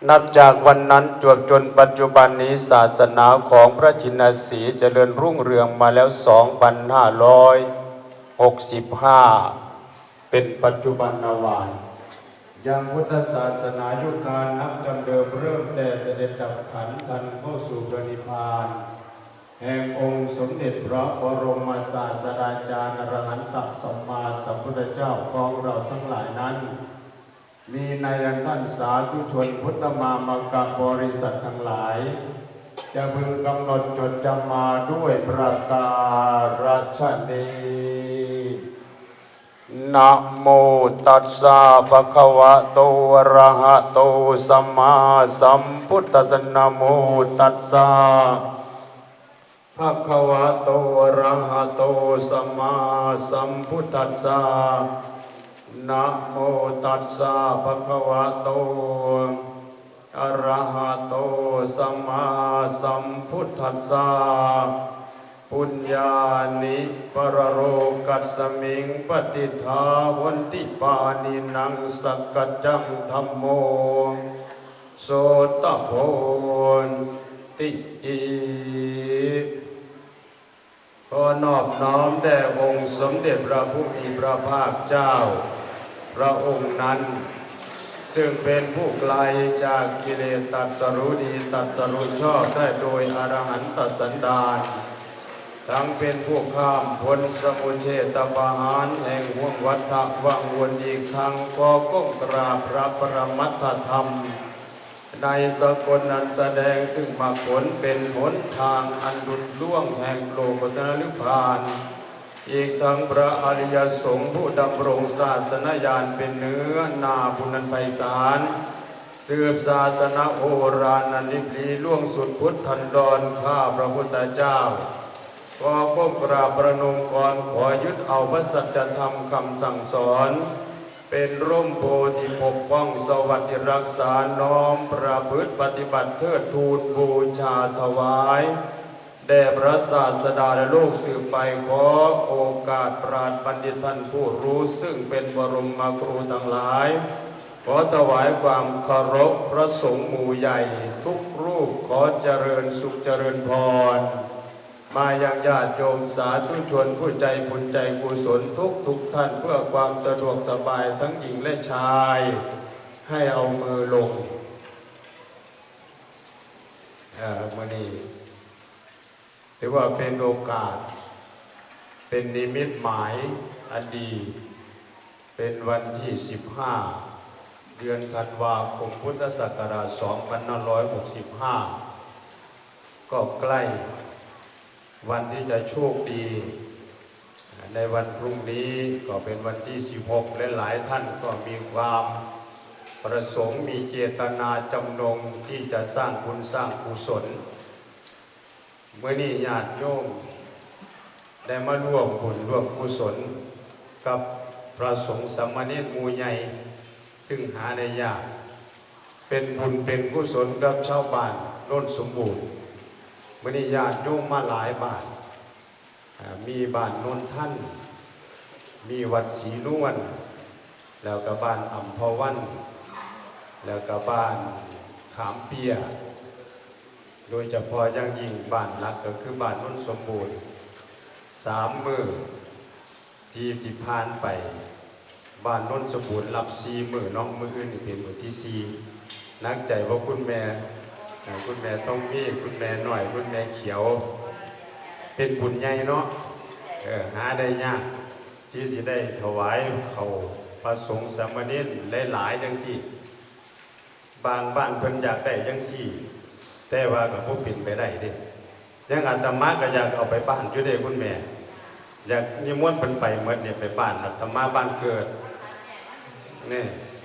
นับจากวันนั้นจวบจนปัจจุบันนี้ศาสนาของพระชินสีห์เจริญรุ่งเรืองมาแล้ว 2,565 เป็นปัจจุบันนวานยังพุทธศาสนายุคการนับจำเดิมเริ่มแต่เสด็จดับขันธ์ทันเข้าสู่พระนิพพานแห่งองค์สมเด็จพระบรมศาสดาจารย์อรหันตสัมมาสัมพุทธเจ้าของเราทั้งหลายนั้นมีในท่านสาธุชนพุทธมามกะบริษัททั้งหลายจะพึงกำหนดจดจำมาด้วยประการฉนี้นะโมตัสสะภะคะวะโตอะระหะโตสัมมาสัมพุทธัสสะนะโมตัสสะภะคะวะโตอะระหะโตสัมมาสัมพุทธัสสะนะโมตัสสะภะคะวะโตอะระหะโตสัมมาสัมพุทธัสสะปุญญานิปรโรกัสสมิงปฏิทาวันติปานินังสักกัจจังธัมโมโสตโพนติอิขอนอบน้อมแด่องค์สมเด็จพระผู้มีพระภาคเจ้าพระองค์นั้นซึ่งเป็นผู้ไกลจากกิเลสตรัสรู้ดีตรัสรู้ชอบได้โดยอรหันตสันดานทั้งเป็นผู้ข้ามพ้นสมุทเฉทปหารแห่งห่วงวัฏวังวนอีกครั้งก็ก้มกราบพระปรมัตถธรรมในสกลนั้นแสดงซึ่งมรรคผลเป็นหนทางอันดุจล่วงแห่งโลกุตรนิพพานอีกทั้งพระอริยสงฆ์ผู้ดำรงศาสนญาณเป็นเนื้อนาบุญนันไพศาลสืบศาสนาโอรานันนิพลีล่วงสุดพุทธันดรข้าพระพุทธเจ้าก็ก้มกราบประนมก่อนขอยึดเอาพระสัจธรรมคำสั่งสอนเป็นร่มโพธิปกป้องสวัสดิรักษาน้อมประพฤติปฏิบัติเทิดทูนบูชาถวายแด่พระศาสดาและโลกสืบไปขอโอกาสปราชญ์บัณฑิตท่านผู้รู้ซึ่งเป็นบรมครูทั้งหลายขอถวายความเคารพพระสงฆ์หมู่ใหญ่ทุกรูปขอเจริญสุขเจริญพรมายังญาติโยมสาธุชนผู้ใจบุญใจกุศลทุกท่านเพื่อความสะดวกสบายทั้งหญิงและชายให้เอามือลงมื้อนี้ถือว่าเป็นโอกาสเป็นนิมิตหมายอันดีเป็นวันที่15เดือนธันวาคมพุทธศักราช2565ก็ใกล้วันที่จะโชคดีในวันพรุ่งนี้ก็เป็นวันที่16และหลายท่านก็มีความประสงค์มีเจตนาจำนงที่จะสร้างบุญสร้างกุศลเมื่อนี้ญาติโยมได้มาร่วมบุญร่วมกุศลกับพระสงฆ์สามเณรหมู่ใหญ่ซึ่งหาได้ยากเป็นบุญเป็นกุศลกับชาวบ้านโน่นสมบูรณ์เมื่อนี้ญาติโยมมาหลายบ้านมีบ้านโนนท่านมีวัดศรีนวลแล้วก็บ้านอัมพวันแล้วก็บ้านขามเปียโดยเฉพาะอย่างยิ่งบ้านหลักก็คือบ้านโนนสมบูรณ์3 มื้อที่ผ่านไปบ้านโนนสมบูรณ์รับ4 มื้อน้องมื้ออื่นนี่เป็นมื้อที่4นักใจว่าคุณแม่ต้องมีคุณแม่หน่อยคุณแม่เขียวเป็นบุญใหญ่เนาะหาได้ยากที่สิได้ถวายเขาพระสงฆ์สามเณรหลายๆจังซี่บางบ้านเพิ่นอยากได้จังซี่แต่ว่าก็บ่เป็นไปได้เด้ยังอาตมาก็อยากเอาไปบ้านอยู่เด้คุณแม่อยากนิมนต์เพิ่นไปหมดเนี่ยไปบ้านอาตมาบ้านเกิด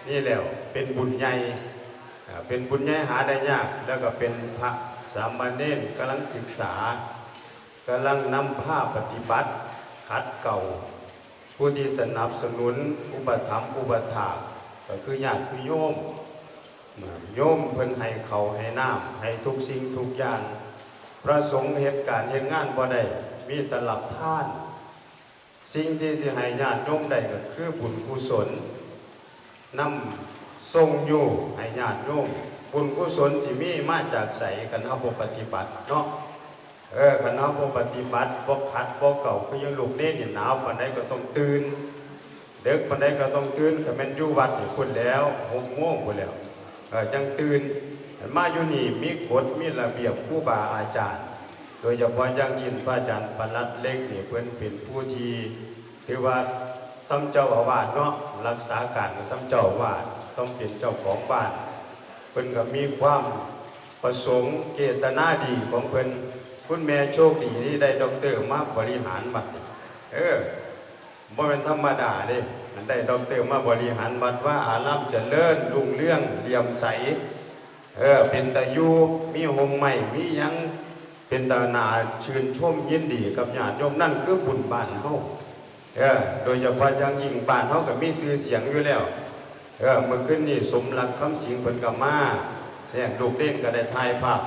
นี่แล้วเป็นบุญใหญ่เป็นบุญใหญ่หาได้ยากแล้วก็เป็นพระสามเณรกำลังศึกษากำลังนำภาพปฏิบัติขัดเก่าผู้ที่สนับสนุนอุปถัมภ์อุปถากก็คือญาติคือโยมเพิ่นให้เขาให้น้ำให้ทุกสิ่งทุกอย่างพระสงฆ์เหตุการณ์เหตุงานบ่ได้มีแต่หลับท่านสิ่งที่สิให้ญาติโยมได้ก็คือบุญกุศลนำทรงอยู่ให้ญาติโยม บุญกุศลที่มีมาจากใสกันเอาบ่ปฏิบัติเนาะกันเอาบ่ปฏิบัติบ่ขัดบ่เก่าคือยังลูกเล่นหนาวปานใดก็ต้องตื่นเด็กปานใดก็ต้องตื่นก็แม่นอยู่วัดนี่พุ่นแล้ว6 โมงพุ่นแล้วจังตื่นมาอยู่นี่มีกฎมีระเบียบครูบาอาจารย์โดยเฉพาะอย่างยิ่งพระอาจารย์ปลัดเล็กนี่เพิ่นเป็นผู้ที่ถือว่าซ้ำเจ้าอาวาสเนาะรักษาการซ้ำเจ้าอาวาสต้องเป็นเจ้าของบ้านเพิ่นก็มีความประสงค์เจตนาดีของเพิ่นคุณแม่โชคดีที่ได้ด็อกเตอร์มาบริหารวัดบ่เป็นธรรมดาเด้ได้ด็อกเตอร์มาบริหารวัดว่าอารามเจริญรุ่งเรืองเลี่ยมใสเป็นตาอยู่มีโฮมใหม่มียังเป็นตาหนาชื่นชมยินดีกับญาติโยมนั่นคือบุญบ้านเฮาโดยเฉพาะอย่างยิ่งบ้านเฮาก็มีชื่อเสียงอยู่แล้วเมื่อคืนนี้สมรักคำสิงเพิ่นก็มาเนี่ยลูกเล่นก็ได้ถ่ายภาพ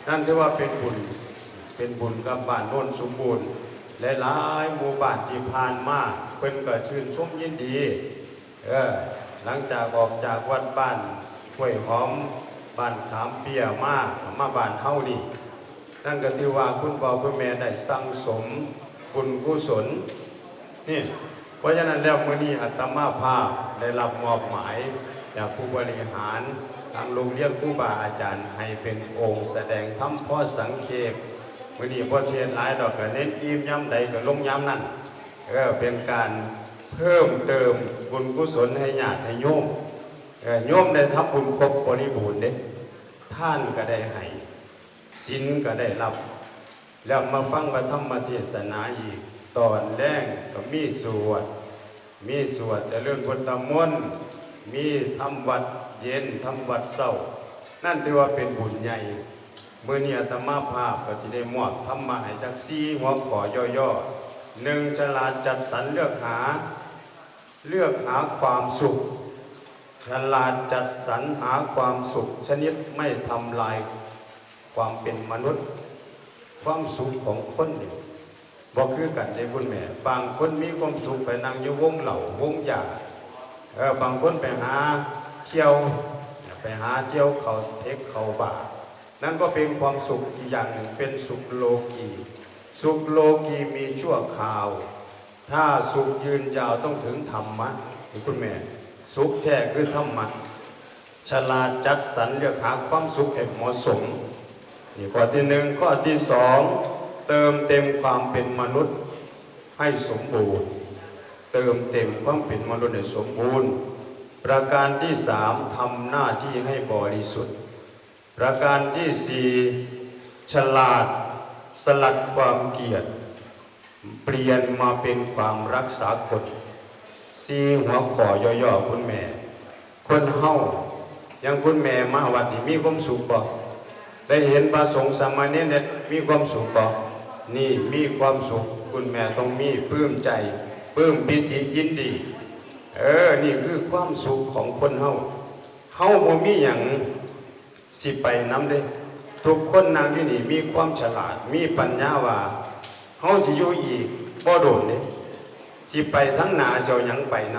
นั่นถือว่าเป็นบุญกับบ้านโน้นสมบูรณ์หลายๆหมู่บ้านที่ผ่านมาเพิ่นก็ชื่นชมยินดีหลังจากออกจากวัดบ้านห้วยหอมบ้านขามเปียมาบ้านเฮานี่นั่นก็ถือว่าคุณพ่อคุณแม่ได้สั่งสมบุญกุศลนี่เพราะฉะนั้นแล้วมื้อนี้อาตมาภาพได้รับมอบหมายจากผู้บริหารทางโรงเรียนครูบาอาจารย์ให้เป็นองค์แสดงธรรมพ่อสังเขปมื้อนี้บ่เทียนหลายดอกก็เน้นอิ่มยามใดก็ลงยามนั้นเป็นการเพิ่มเติมบุญกุศลให้ญาติให้โยมโยมได้ทำบุญครบบริบูรณ์เด้ท่านก็ได้ให้ศีลก็ได้รับแล้วมาฟังพระธรรมเทศนาอีกตอนแรกก็มีสวดเจริญพุทธมนต์มีทำวัดเย็นทำวัดเช้านั่นถือว่าเป็นบุญใหญ่มื้อนี้อาตมาภาพก็สิได้มอบธรรมะให้จัก4หัวข้อย่อๆ1ฉลาดจัดสรรเลือกหาความสุขฉลาดจัดสรรหาความสุขชนิดไม่ทำลายความเป็นมนุษย์ความสุขของคนนี่บ่คือกันในคุณแม่บางคนมีความสุขไปนั่งอยู่วงเหล้าวงยาบางคนไปหาเที่ยวเขาเทคเขาบานั่นก็เป็นความสุขอีกอย่างหนึ่งเป็นสุขโลกีมีชั่วคราวถ้าสุขยืนยาวต้องถึงธรรมะคุณแม่สุขแท้คือธรรมะฉลาดจัดสรรเลือกหาความสุขให้เหมาะสมนี่ข้อที่1ข้อที่2เติมเต็มความเป็นมนุษย์ให้สมบูรณ์เติมเต็มความเป็นมนุษย์ให้สมบูรณ์ประการที่3ทำหน้าที่ให้บริสุทธิ์ประการที่4ฉลาดสลัดความเกลียดเปลี่ยนมาเป็นความรักษากฎ4หัวข้อย่อๆคุณแม่คนเฮายังคุณแม่มาวัดนี่มีความสุขบ่ได้เห็นพระสงฆ์สามเณรเนี่ยมีความสุขบ่นี่มีความสุขคุณแม่ต้องมีปลื้มใจปลื้มปิติยินดีนี่คือความสุขของคนเฮาบ่มีหยังสิไปนำเด้ทุกคนนั่งอยู่นี่มีความฉลาดมีปัญญาว่าเฮาสิอยู่อีกบ่โดนเด้สิไปทั้งหน้าเจ้าหยังไปน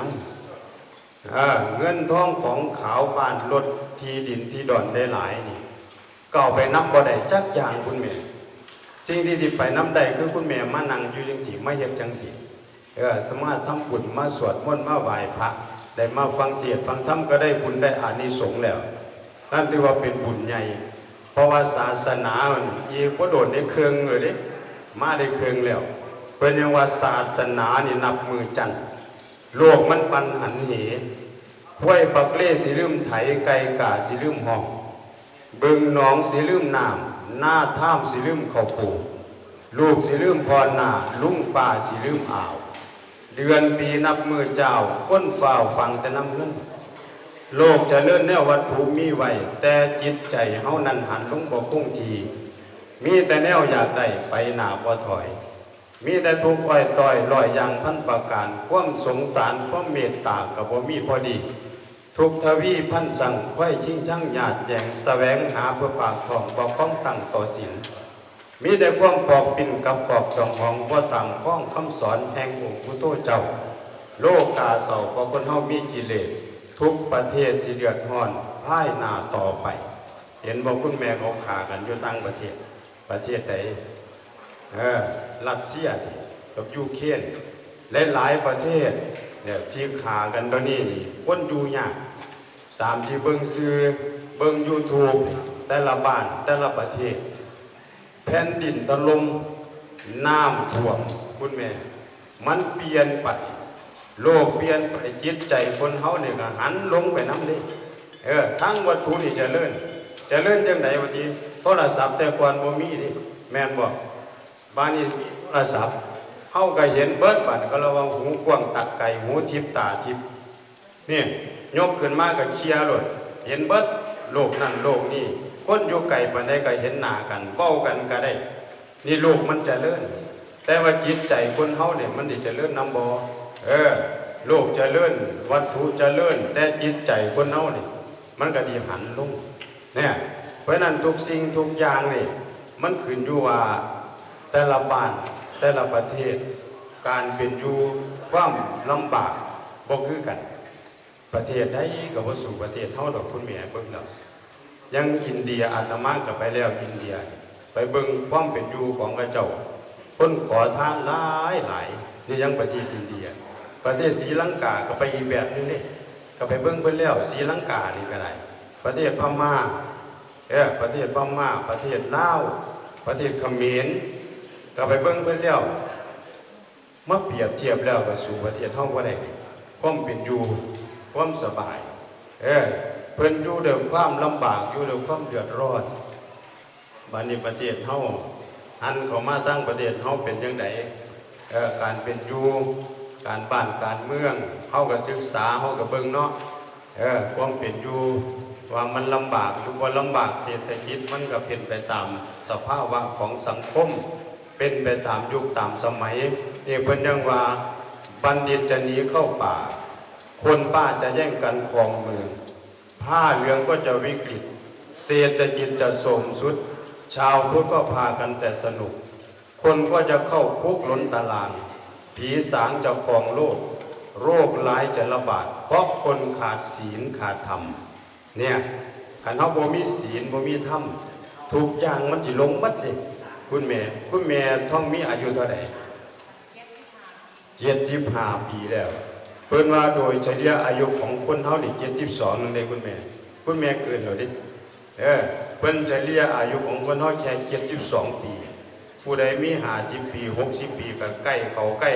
ำเงินทองของขาวบ้านรถที่ดินที่ดอนได้หลายนี่ก็เอาไปนำบ่ได้จักอย่างคุณแม่สิ่งที่สิไปนำได้คือคุณแม่มานั่งอยู่จังซี่มาเฮ็ดจังซี่มาทำบุญมาสวดมนต์มาไหว้พระได้มาฟังเทศน์ฟังธรรมก็ได้บุญได้อานิสงส์แล้วนั่นถือว่าเป็นบุญใหญ่เพราะว่าศาสนามันอีกบ่โดดได้เครื่องเลยเด้มาได้เครื่องแล้วเป็นยังว่าศาสนานี่นับมือจันโลกมันปันหันเหห้วยปักเล่สิลืมไถไก่กาสิลืมห้องบึงหนองสิลืมน้ำหน้าถ้ำสิลืมข้าวปลูกลูกสิลืมพรหน้าลุงป่าสิลืมอ่าวเดือนปีนับมือเจ้าก้นฝ่าวฟังแต่น้ำเงินโลกจะเลื่อนแนววัตถุมีไว้แต่จิตใจเฮานั้นหันลงบ่คงทีมีแต่แนวอยากได้ไปหน้าบ่ถอยมีแต่ทุกข์อ้อยต้อยลอยอย่างพันประการความสงสารความเมตตาก็บ่มีพอดีทุกทวีพันจังค่อยชิงช่างหยาดแยงแสวงหาเพื่อปากท้องบ่ป้องตั้งต่อศีลมีแต่ความปอกปิ่นกับปอกจองหองบ่ต่างข้องคำสอนแห่งองค์พุทโธเจ้าโลกกาเศร้าเพราะคนเฮามีกิเลสทุกประเทศสิเดือดร้อนพ่ายหน้าต่อไป เห็นบอกคุณแม่เขาขากันอยู่ต่างประเทศใดรัสเซียกับยูเครนหลายประเทศเนี่ยที่ขากันตอนนี้นี่คนอยู่ยากตามที่เบิ่งซื้อเบิ่ง YouTube แต่ละบ้านแต่ละประเทศแผ่นดินถล่มน้ำท่วมคุณแม่มันเปลี่ยนไปโลกเปลี่ยนไปจิตใจคนเฮาเนี่ยก็หันลงไปนำนี่ทั้งวัตถุนี่เจริญจังได๋ว่าติโทรศัพท์แต่ก่อนบ่มีนี่แม่นบ่บ้านนี้โทรศัพท์เฮาก็เห็นเบิดบัดก็ระวังหูกว้างตักไก่หูทิพตาทิพนี่ยกขึ้นมาก็เคลียร์โลดเห็นเบิดโลกนั่นโลกนี้คนอยู่ไกลปานใดก็เห็นหน้ากันเว้ากันก็ได้นี่โลกมันเจริญแต่ว่าจิตใจคนเฮาเนี่ยมันสิเจริญนำบ่โลกเจริญวัตถุเจริญแต่จิตใจคนเฮานี่มันก็ดีหันลงเนี่ยเพราะนั้นทุกสิ่งทุกอย่างนี่มันขึ้นอยู่ว่าแต่ละบ้านแต่ละประเทศการเป็นอยู่ความลำบากบ่คือกันประเทศใดก็บ่สู่ประเทศเฮาดอกคุณแม่เบิ่งแล้วยังอินเดียอาตมาก็ไปแล้วอินเดียไปเบิ่งความเป็นอยู่ของพระเจ้าคนขอทานหลายนี่ยังประเทศอินเดียประเทศศรีลังกาก็ไปอีกแบบนึงนี่ก็ไปเบิ่งเพิ่นแล้วศรีลังกานี่ก็ได้ประเทศพม่าประเทศพม่าประเทศลาวประเทศเขมรก็ไปเบิ่งเพิ่นแล้วมาเปรียบเทียบแล้วก็สู่ประเทศเฮาบ่ได้ความเป็นอยู่ความสบายเพิ่นอยู่ด้วยความลำบากอยู่ด้วยความเดือดร้อนบัดนี้ประเทศเฮาหันเข้ามาตั้งประเทศเฮาเป็นจังไดการเป็นอยู่การบ้านการเมืองเฮาก็ศึกษาเฮาก็เบิ่งเนาะความเป็นอยู่ว่ามันลำบากทุกคนลำบากเศรษฐกิจมันก็เป็นไปตามสภาวะของสังคมเป็นไปตามยุคตามสมัยนี่เพิ่นยังว่าบัณฑิตจะหนีเข้าป่าคนป้าจะแย่งกันครองเมืองผ้าเหลืองก็จะวิกฤตเศรษฐกิจจะโทรมทรุดชาวพุทธก็พากันแต่สนุกคนก็จะเข้าคุกล้นตารางผีสางจะครองโลกโรคร้ายจะระบาดเพราะคนขาดศีลขาดธรรมเนี่ยคันเฮาบ่มีศีลบ่มีธรรมทุกอย่างมันสิลงหมดเลยคุณแม่ท้องมีอายุเท่าไหร่75 ปีแล้วเพิ่นว่าโดยเฉลี่ยอายุของคนเฮานี่72นึงเด้คุณแม่เกินแล้วดิเพิ่นเฉลี่ยอายุของคนเฮาแค่72 ปีผู้ใดมี50 ปี60 ปีก็ใกล้